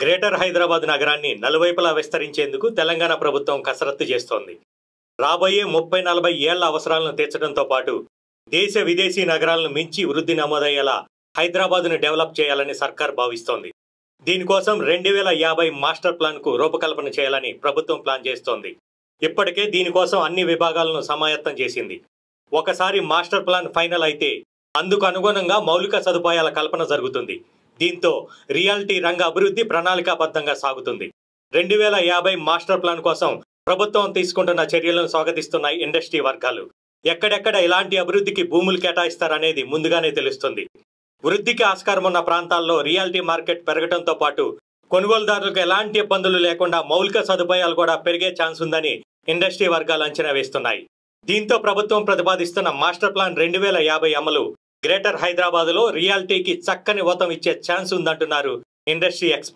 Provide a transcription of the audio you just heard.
Greater Hyderabad నగరాన్ని నలువైపులా విస్తరించేందుకు తెలంగాణ ప్రభుత్వం కసరత్తు చేస్తోంది. రాబోయే 30-40 ఏళ్ల అవసరాలను తీర్చడంతో పాటు దేశ విదేశీ నగరాలను మించి వృద్ధి నమోదయ్యేలా హైదరాబాద్ను డెవలప్ చేయాలని సర్కార్ భావిస్తోంది. దీనికోసం 2050 మాస్టర్ ప్లాన్కు రూపకల్పన చేయాలని ప్రభుత్వం ప్లాన్ చేస్తోంది. ఇప్పటికే దీనికోసం అన్ని విభాగాలను సమాయత్తం చేసింది. ఒకసారి మాస్టర్ ప్లాన్ ఫైనల్ అయితే అందుకు అనుగుణంగా మౌలిక సదుపాయాల కల్పన జరుగుతుంది. దీంతో రియాలిటీ రంగ అభివృద్ధి ప్రణాళికాబద్ధంగా సాగుతుంది. 2050 మాస్టర్ ప్లాన్ కోసం ప్రభుత్వం తీసుకుంటున్న చర్యలను స్వాగతిస్తున్నాయి ఇండస్ట్రీ వర్గాలు. ఎక్కడెక్కడ ఎలాంటి అభివృద్ధికి భూములు కేటాయిస్తారనేది ముందుగానే తెలుస్తుంది. వృద్ధికి ఆస్కారం ఉన్న ప్రాంతాల్లో రియాలిటీ మార్కెట్ పెరగడంతో పాటు కొనుగోలుదారులకు ఎలాంటి ఇబ్బందులు లేకుండా మౌలిక సదుపాయాలు కూడా పెరిగే ఛాన్స్ ఉందని ఇండస్ట్రీ వర్గాలు అంచనా వేస్తున్నాయి. దీంతో ప్రభుత్వం ప్రతిపాదిస్తున్న మాస్టర్ ప్లాన్ 2050 అమలు గ్రేటర్ హైదరాబాద్లో రియాలిటీకి చక్కని ఊతం ఇచ్చే ఛాన్స్ ఉందంటున్నారు ఇండస్ట్రీ ఎక్స్పర్ట్స్.